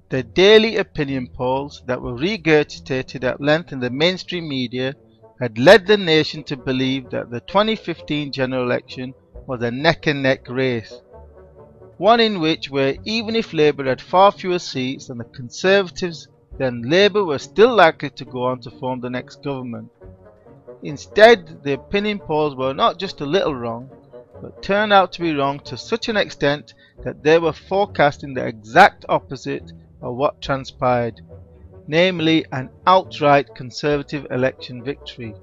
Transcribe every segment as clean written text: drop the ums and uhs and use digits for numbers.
The daily opinion polls that were regurgitated at length in the mainstream media had led the nation to believe that the 2015 general election was a neck-and-neck race, one in which where even if Labour had far fewer seats than the Conservatives, then Labour was still likely to go on to form the next government. Instead, the opinion polls were not just a little wrong, but turned out to be wrong to such an extent that they were forecasting the exact opposite of what transpired, namely an outright Conservative election victory.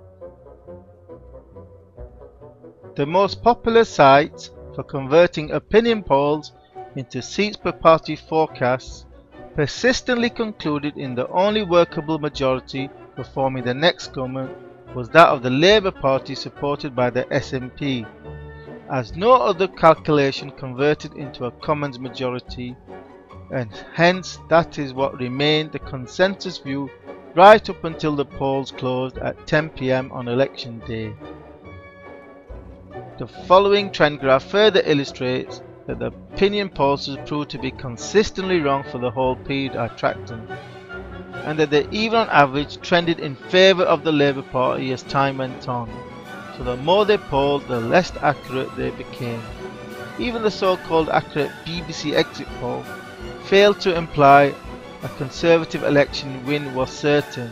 The most popular sites for converting opinion polls into seats per party forecasts persistently concluded in the only workable majority for forming the next government was that of the Labour Party supported by the SNP, as no other calculation converted into a Commons majority, and hence that is what remained the consensus view right up until the polls closed at 10 PM on election day. The following trend graph further illustrates that the opinion polls proved to be consistently wrong for the whole period I tracked them, and that they even on average trended in favour of the Labour Party as time went on, so the more they polled the less accurate they became. Even the so-called accurate BBC exit poll failed to imply a Conservative election win was certain,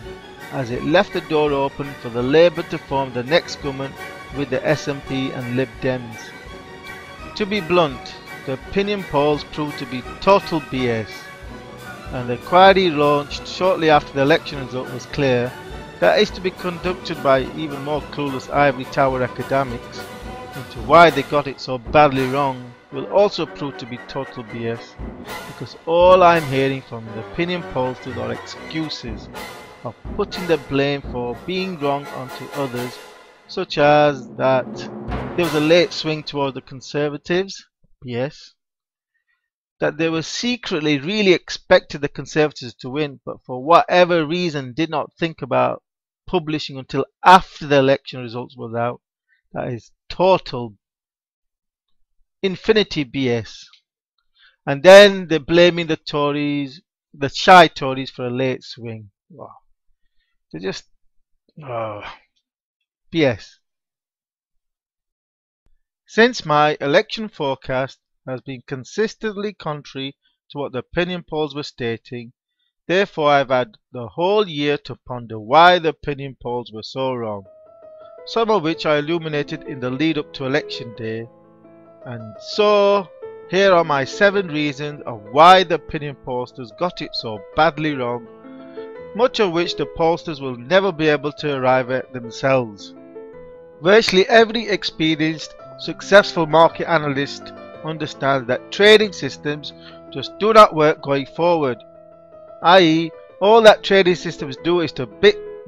as it left the door open for the Labour to form the next government with the SNP and Lib Dems. To be blunt, the opinion polls proved to be total BS, and the inquiry launched shortly after the election result was clear, that is to be conducted by even more clueless ivory tower academics, into why they got it so badly wrong, will also prove to be total BS, because all I'm hearing from the opinion pollsters are excuses of putting the blame for being wrong onto others, such as that there was a late swing towards the Conservatives, BS, that they were secretly really expected the Conservatives to win, but for whatever reason did not think about publishing until after the election results was out. That is total infinity BS. And then they're blaming the Tories, the shy Tories, for a late swing. Wow. They're just BS. Since my election forecast has been consistently contrary to what the opinion polls were stating, therefore I've had the whole year to ponder why the opinion polls were so wrong, some of which I illuminated in the lead up to election day. And so here are my 7 reasons of why the opinion pollsters got it so badly wrong, much of which the pollsters will never be able to arrive at themselves. Virtually every experienced, successful market analyst understands that trading systems just do not work going forward, i.e. all that trading systems do is to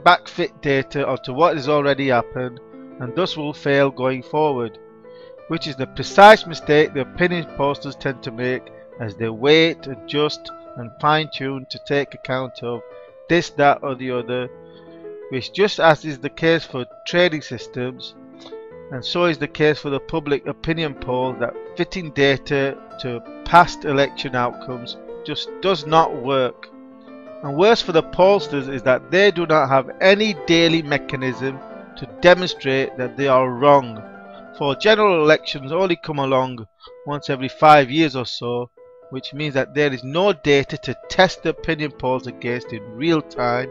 backfit data onto what has already happened, and thus will fail going forward, which is the precise mistake the opinion pollsters tend to make as they wait, adjust and fine-tune to take account of this, that or the other, which, just as is the case for trading systems, and so is the case for the public opinion poll, that fitting data to past election outcomes just does not work. And worse for the pollsters is that they do not have any daily mechanism to demonstrate that they are wrong, for general elections only come along once every 5 years or so, which means that there is no data to test the opinion polls against in real time,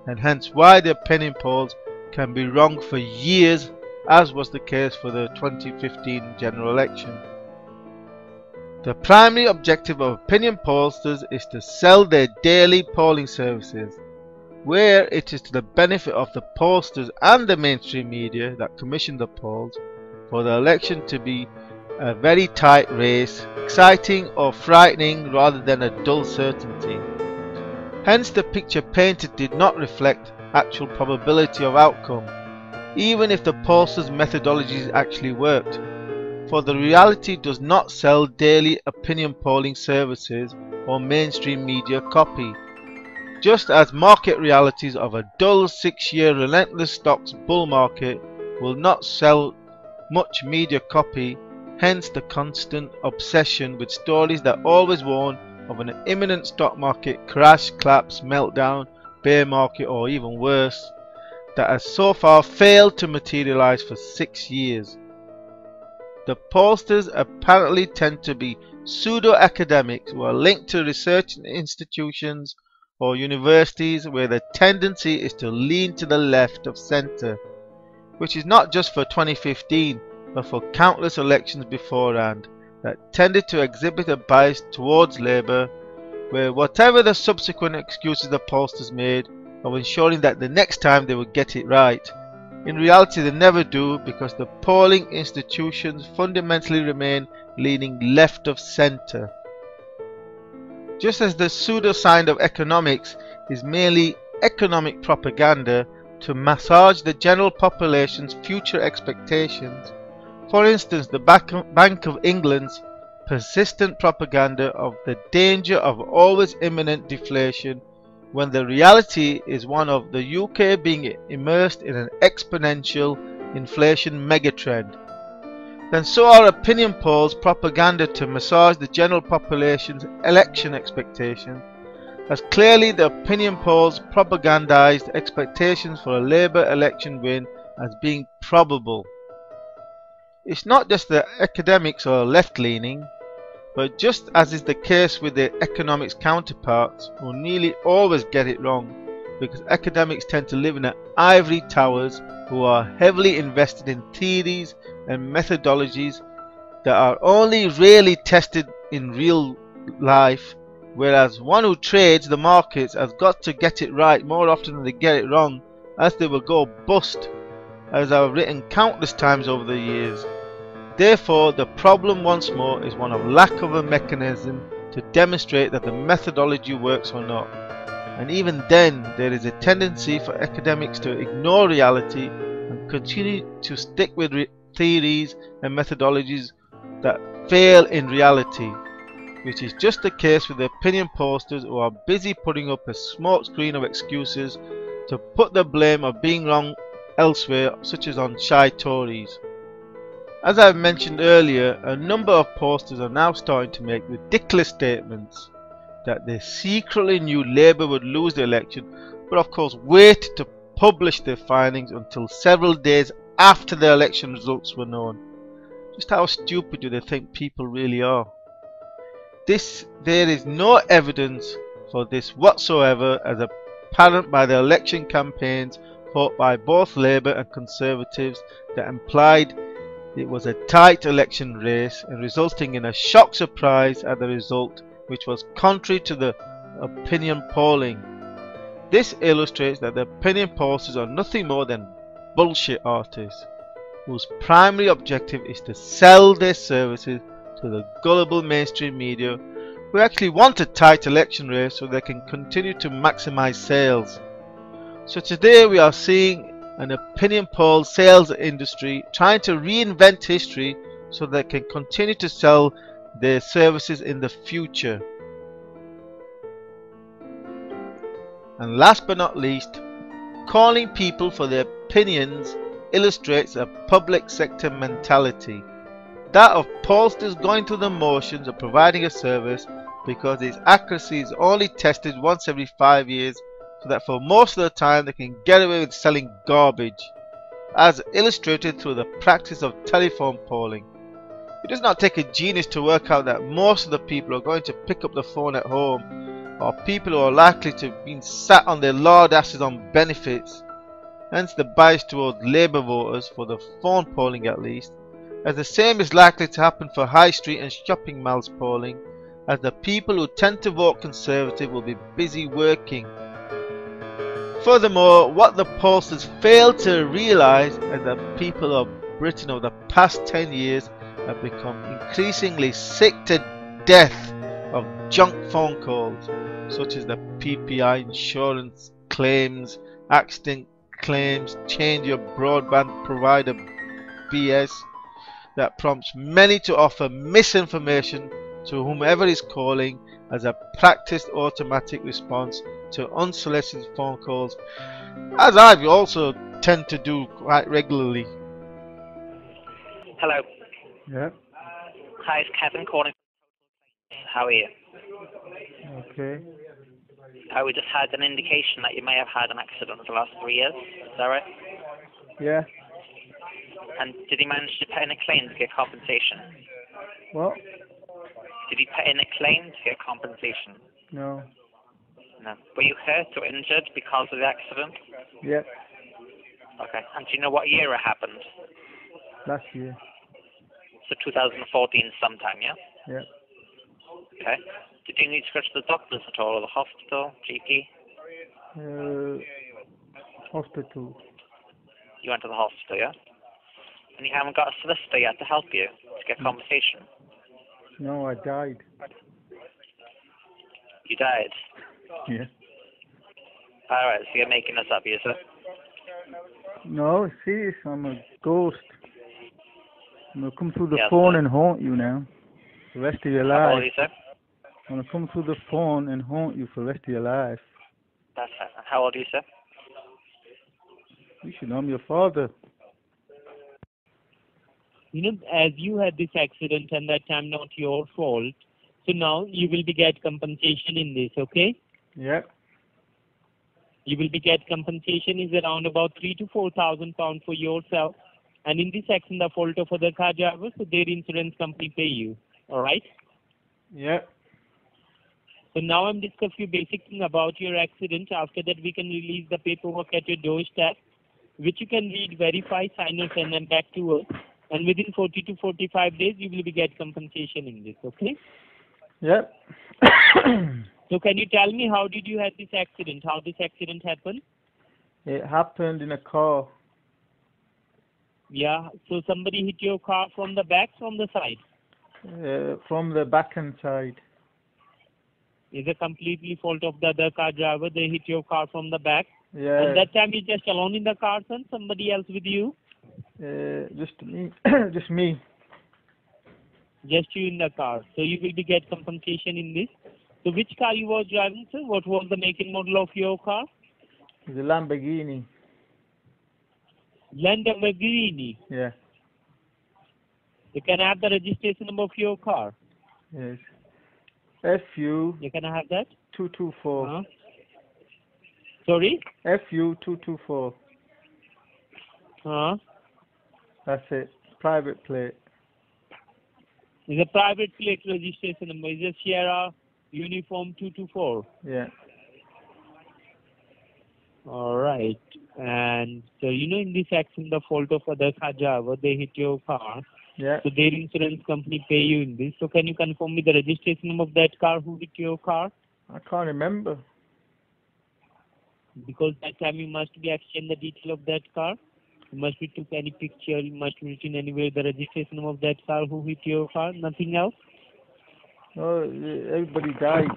and hence why the opinion polls can be wrong for years, as was the case for the 2015 general election. The primary objective of opinion pollsters is to sell their daily polling services, where it is to the benefit of the pollsters and the mainstream media that commission the polls for the election to be a very tight race, exciting or frightening rather than a dull certainty. Hence the picture painted did not reflect actual probability of outcome, even if the pollsters' methodologies actually worked, for the reality does not sell daily opinion polling services or mainstream media copy, just as market realities of a dull 6-year relentless stocks bull market will not sell much media copy. Hence the constant obsession with stories that always warn of an imminent stock market crash, collapse, meltdown, bear market, or even worse, that has so far failed to materialize for 6 years. The pollsters apparently tend to be pseudo-academics who are linked to research institutions or universities where the tendency is to lean to the left of centre, which is not just for 2015 but for countless elections beforehand, that tended to exhibit a bias towards Labour, where whatever the subsequent excuses the pollsters made of ensuring that the next time they would get it right, in reality they never do, because the polling institutions fundamentally remain leaning left of centre. Just as the pseudoscience of economics is merely economic propaganda to massage the general population's future expectations, for instance the Bank of England's persistent propaganda of the danger of always imminent deflation, when the reality is one of the UK being immersed in an exponential inflation megatrend, then so are opinion polls propaganda to massage the general population's election expectations, as clearly the opinion polls propagandized expectations for a Labour election win as being probable. It's not just the academics are left-leaning, but just as is the case with their economics counterparts, who nearly always get it wrong, because academics tend to live in the ivory towers who are heavily invested in theories and methodologies that are only rarely tested in real life, whereas one who trades the markets has got to get it right more often than they get it wrong, as they will go bust, as I've written countless times over the years. Therefore, the problem once more is one of lack of a mechanism to demonstrate that the methodology works or not. And even then, there is a tendency for academics to ignore reality and continue to stick with theories and methodologies that fail in reality, which is just the case with the opinion posters who are busy putting up a smokescreen of excuses to put the blame of being wrong elsewhere, such as on shy Tories. As I've mentioned earlier, a number of posters are now starting to make ridiculous statements that they secretly knew Labour would lose the election, but of course waited to publish their findings until several days after the election results were known. Just how stupid do they think people really are? There is no evidence for this whatsoever, as apparent by the election campaigns fought by both Labour and Conservatives that implied it was a tight election race, and resulting in a shock surprise at the result, which was contrary to the opinion polling. This illustrates that the opinion pollsters are nothing more than bullshit artists, whose primary objective is to sell their services to the gullible mainstream media, who actually want a tight election race so they can continue to maximize sales. So today we are seeing an opinion poll sales industry trying to reinvent history so they can continue to sell their services in the future. And last but not least, calling people for their opinions illustrates a public sector mentality, that of pollsters going through the motions of providing a service because its accuracy is only tested once every 5 years, so that for most of the time they can get away with selling garbage, as illustrated through the practice of telephone polling. It does not take a genius to work out that most of the people who are going to pick up the phone at home are people who are likely to have been sat on their lard asses on benefits, hence the bias towards Labour voters for the phone polling at least, as the same is likely to happen for high street and shopping malls polling, as the people who tend to vote Conservative will be busy working. Furthermore, what the pollsters fail to realise is that people of Britain over the past 10 years have become increasingly sick to death of junk phone calls, such as the PPI insurance claims, accident claims, change your broadband provider BS, that prompts many to offer misinformation to whomever is calling as a practiced automatic response to unsolicited phone calls, as I also tend to do quite regularly. Hello. Yeah. Hi, it's Kevin calling. How are you? Okay. We just had an indication that you may have had an accident in the last 3 years. Is that right? Yeah. And did you manage to put in a claim to get compensation? What? Did you put in a claim to get compensation? No. No. Were you hurt or injured because of the accident? Yeah. Okay. And do you know what year it happened? Last year. So 2014 sometime, yeah? Yeah. Okay. Did you need to go to the doctors at all, or the hospital, GP? Hospital. You went to the hospital, yeah? And you haven't got a solicitor yet to help you to get compensation? No, I died. You died? Yeah. Alright, so you're making this up, is it? No, serious. I'm a ghost. I'm gonna come through the Yes, phone sir. and haunt you now. The rest of your How old life. are you, sir? I'm gonna come through the phone and haunt you for the rest of your life. That's fine. How old are you, sir? You should know I'm your father. As you had this accident and that time not your fault, so now you will be get compensation in this, okay? Yeah. You will be get compensation is around about 3,000 to 4,000 pounds for yourself, and in this accident the fault of other car driver, so their insurance company pay you. All right. Yeah. So now I'm discussing few basic thing about your accident. After that we can release the paperwork at your doorstep, which you can read, verify, sign, and send them back to us. And within 40 to 45 days, you will be get compensation in this, okay? Yeah. So can you tell me how did you have this accident? How this accident happened? It happened in a car. Yeah, so somebody hit your car from the back, from the side? From the backhand side. Is it completely fault of the other car driver? They hit your car from the back? Yeah. And that time you just alone in the car, son? Somebody else with you? Just me. Just me. Just you in the car. So you will be get compensation in this. So which car you was driving, sir? What was the make and model of your car? The Lamborghini. Lamborghini. Yeah. You can have the registration number of your car. Yes. FU You can have that? 224. Huh? Sorry? FU 224. Huh? That's it. Private plate. It's a private plate registration number. It's a Sierra Uniform 224. Yeah. All right. And so, in this accident, the fault of other car driver, they hit your car. Yeah. So their insurance company pay you in this. So can you confirm me the registration number of that car who hit your car? I can't remember. Because that time you must be exchanged the detail of that car. You must be took any picture. You must be written anywhere the registration number of that car who hit your car. Nothing else. Oh, everybody died.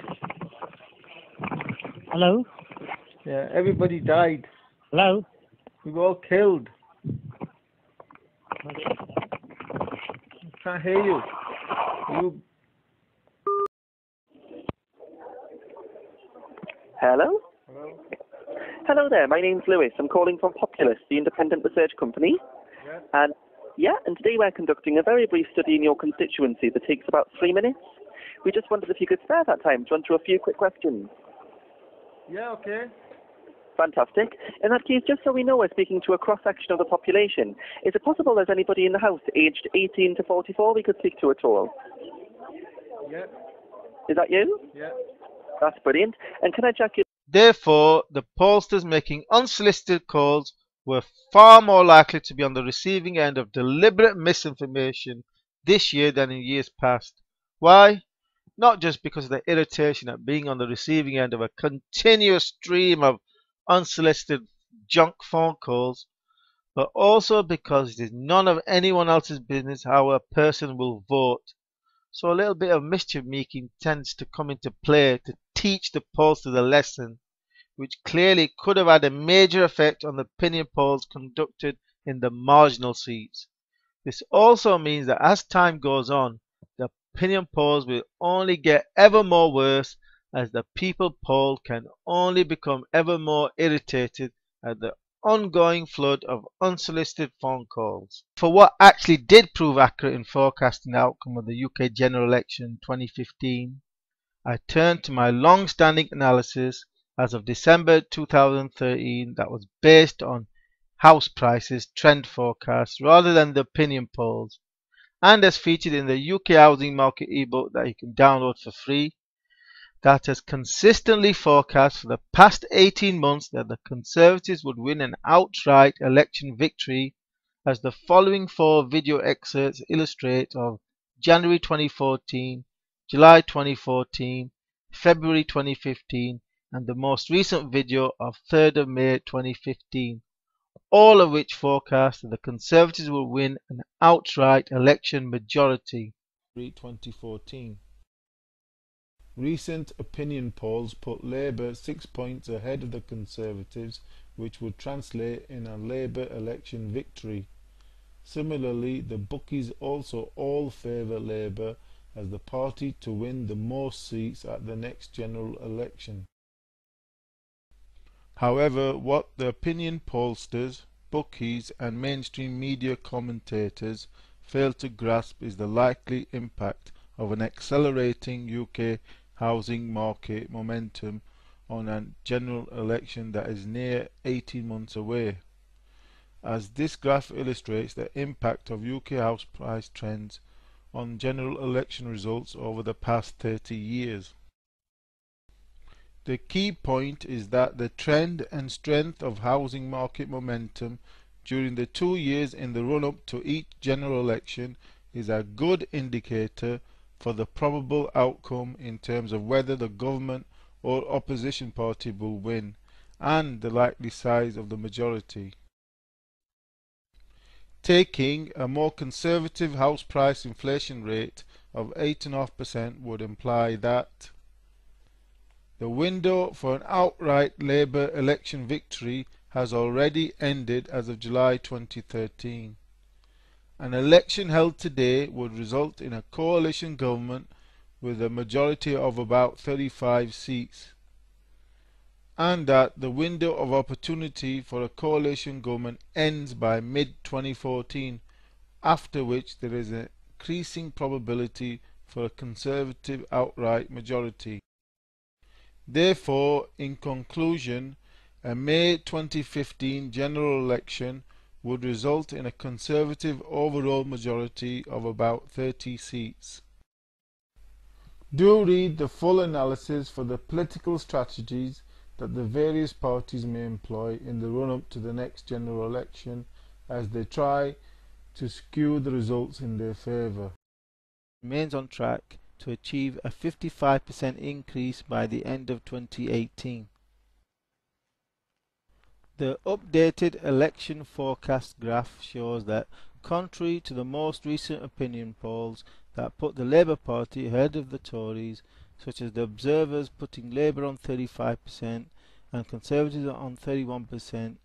Hello. Yeah, everybody died. Hello. We were all killed. I can't hear you. You. Hello? Hello? Hello there, my name's Lewis. I'm calling from Populous, the independent research company. Yeah. And today we're conducting a very brief study in your constituency that takes about 3 minutes. We just wondered if you could spare that time to run through a few quick questions. Yeah, okay. Fantastic. In that case, just so we know we're speaking to a cross-section of the population, is it possible there's anybody in the house aged 18 to 44 we could speak to at all? Yeah. Is that you? Yeah. That's brilliant. And can I check you? Therefore, the pollsters making unsolicited calls were far more likely to be on the receiving end of deliberate misinformation this year than in years past. Why? Not just because of the irritation at being on the receiving end of a continuous stream of unsolicited junk phone calls, but also because it is none of anyone else's business how a person will vote. So a little bit of mischief making tends to come into play to teach the pollsters a lesson, which clearly could have had a major effect on the opinion polls conducted in the marginal seats. This also means that as time goes on, the opinion polls will only get ever more worse, as the people polled can only become ever more irritated at the ongoing flood of unsolicited phone calls. For what actually did prove accurate in forecasting the outcome of the UK general election 2015, I turned to my long-standing analysis as of December 2013 that was based on house prices trend forecasts rather than the opinion polls, and as featured in the UK housing market ebook that you can download for free, that has consistently forecast for the past 18 months that the Conservatives would win an outright election victory, as the following four video excerpts illustrate of January 2014, July 2014, February 2015, and the most recent video of 3rd of May 2015, all of which forecast that the Conservatives will win an outright election majority. 2014. Recent opinion polls put Labour 6 points ahead of the Conservatives, which would translate in a Labour election victory. Similarly, the bookies also all favour Labour as the party to win the most seats at the next general election. However, what the opinion pollsters, bookies and mainstream media commentators fail to grasp is the likely impact of an accelerating UK housing market momentum on a general election that is near 18 months away. As this graph illustrates the impact of UK house price trends on general election results over the past 30 years. The key point is that the trend and strength of housing market momentum during the 2 years in the run-up to each general election is a good indicator for the probable outcome in terms of whether the government or opposition party will win, and the likely size of the majority. Taking a more conservative house price inflation rate of 8.5% would imply that the window for an outright Labour election victory has already ended as of July 2013. An election held today would result in a coalition government with a majority of about 35 seats, and that the window of opportunity for a coalition government ends by mid-2014, after which there is an increasing probability for a Conservative outright majority. Therefore, in conclusion, a May 2015 general election would result in a Conservative overall majority of about 30 seats. Do read the full analysis for the political strategies that the various parties may employ in the run-up to the next general election as they try to skew the results in their favour. Remains on track to achieve a 55% increase by the end of 2018. The updated election forecast graph shows that, contrary to the most recent opinion polls that put the Labour Party ahead of the Tories, such as the Observer's putting Labour on 35% and Conservatives on 31%,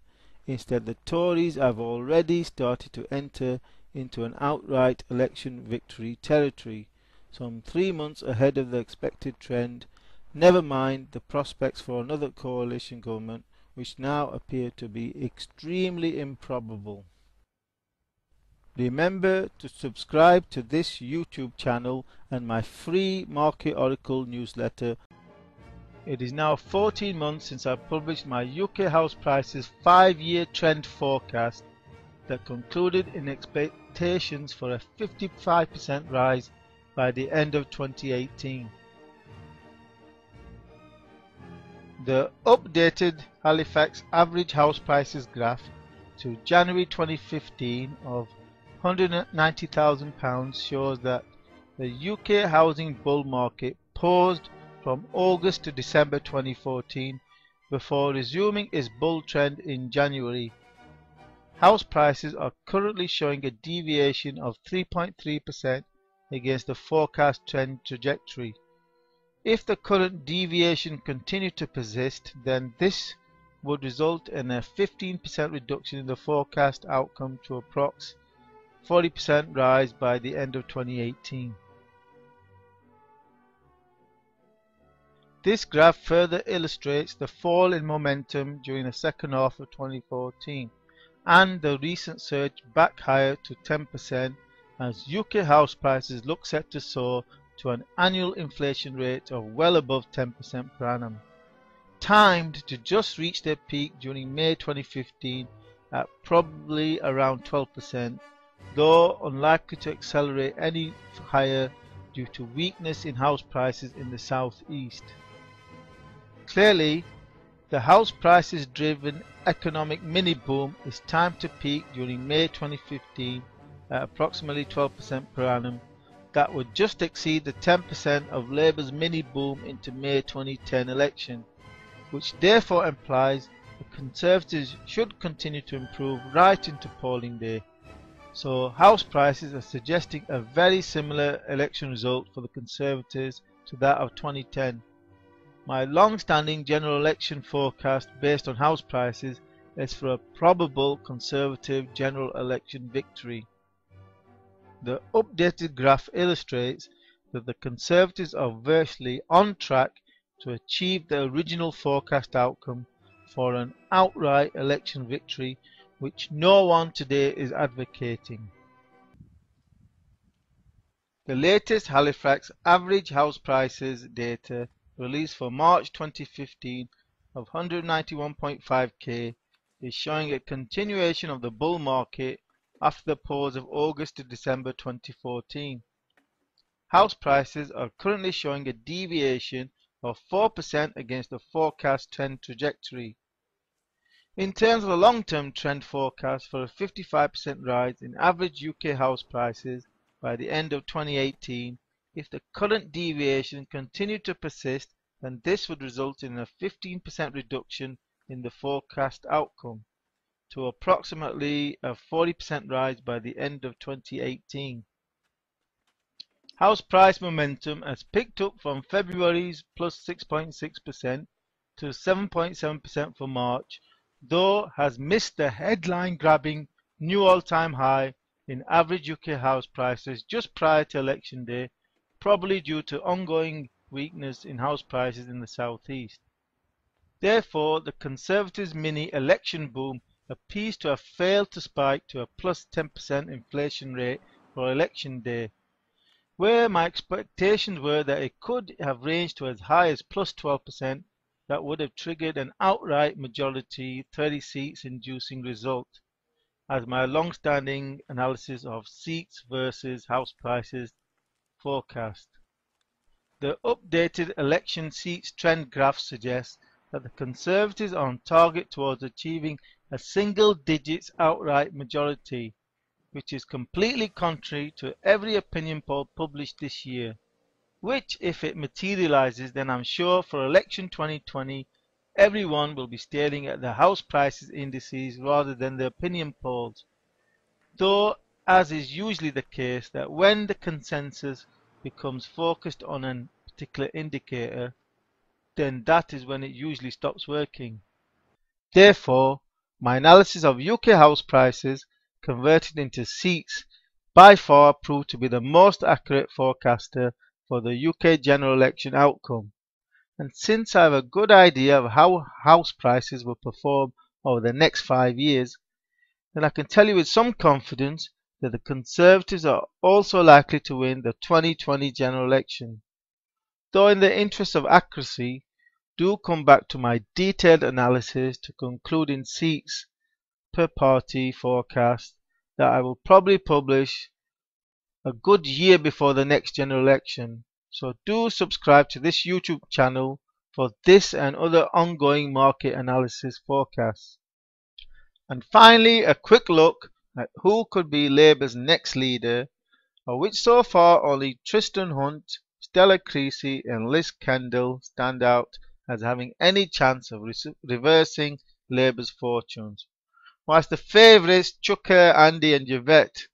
instead the Tories have already started to enter into an outright election victory territory, some 3 months ahead of the expected trend, never mind the prospects for another coalition government, which now appear to be extremely improbable. Remember to subscribe to this YouTube channel and my free Market Oracle newsletter. It is now 14 months since I published my UK house prices 5-year trend forecast that concluded in expectations for a 55% rise by the end of 2018. The updated Halifax average house prices graph to January 2015 of £190,000 shows that the UK housing bull market paused from August to December 2014 before resuming its bull trend in January. House prices are currently showing a deviation of 3.3% against the forecast trend trajectory. If the current deviation continued to persist, then this would result in a 15% reduction in the forecast outcome to approx 40% rise by the end of 2018. This graph further illustrates the fall in momentum during the second half of 2014 and the recent surge back higher to 10% as UK house prices look set to soar to an annual inflation rate of well above 10% per annum, timed to just reach their peak during May 2015 at probably around 12%, though unlikely to accelerate any higher due to weakness in house prices in the southeast. Clearly, the house prices driven economic mini boom is timed to peak during May 2015 at approximately 12% per annum. That would just exceed the 10% of Labour's mini boom into May 2010 election, which therefore implies the Conservatives should continue to improve right into polling day. So house prices are suggesting a very similar election result for the Conservatives to that of 2010. My long-standing general election forecast based on house prices is for a probable Conservative general election victory. The updated graph illustrates that the Conservatives are virtually on track to achieve the original forecast outcome for an outright election victory, which no one today is advocating. The latest Halifax average house prices data released for March 2015 of 191.5k is showing a continuation of the bull market after the pause of August to December 2014. House prices are currently showing a deviation of 4% against the forecast trend trajectory. In terms of the long-term trend forecast for a 55% rise in average UK house prices by the end of 2018, if the current deviation continued to persist, then this would result in a 15% reduction in the forecast outcome to approximately a 40% rise by the end of 2018. House price momentum has picked up from February's plus 6.6% to 7.7% for March, though has missed the headline-grabbing new all-time high in average UK house prices just prior to election day, probably due to ongoing weakness in house prices in the southeast. Therefore, the Conservatives' mini-election boom appears to have failed to spike to a plus 10% inflation rate for election day, where my expectations were that it could have ranged to as high as plus 12%. That would have triggered an outright majority 30 seats inducing result, as my long-standing analysis of seats versus house prices forecast. The updated election seats trend graph suggests that the Conservatives are on target towards achieving a single digits outright majority, which is completely contrary to every opinion poll published this year, which, if it materializes, then I'm sure for election 2020 everyone will be staring at the house prices indices rather than the opinion polls, though as is usually the case that when the consensus becomes focused on a particular indicator, then that is when it usually stops working. Therefore, my analysis of UK house prices converted into seats by far proved to be the most accurate forecaster for the UK general election outcome. And since I have a good idea of how house prices will perform over the next 5 years, then I can tell you with some confidence that the Conservatives are also likely to win the 2020 general election. Though in the interest of accuracy, do come back to my detailed analysis to conclude in seats per party forecast that I will probably publish a good year before the next general election. So do subscribe to this YouTube channel for this and other ongoing market analysis forecasts. And finally, a quick look at who could be Labour's next leader, of which so far only Tristan Hunt, Stella Creasy and Liz Kendall stand out as having any chance of reversing Labour's fortunes, whilst the favourites Chuka, Andy and Yvette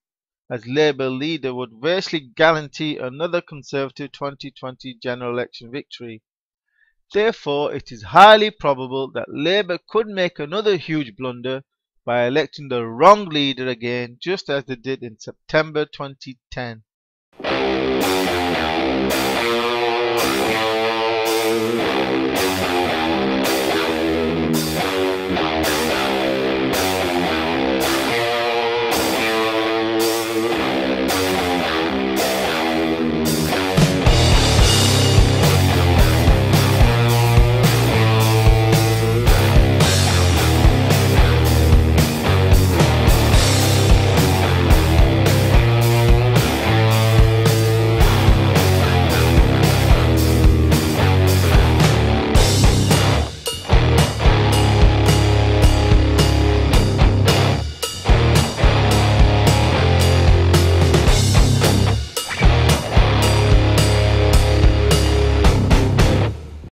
as Labour leader would virtually guarantee another Conservative 2020 general election victory. Therefore, it is highly probable that Labour could make another huge blunder by electing the wrong leader again, just as they did in September 2010.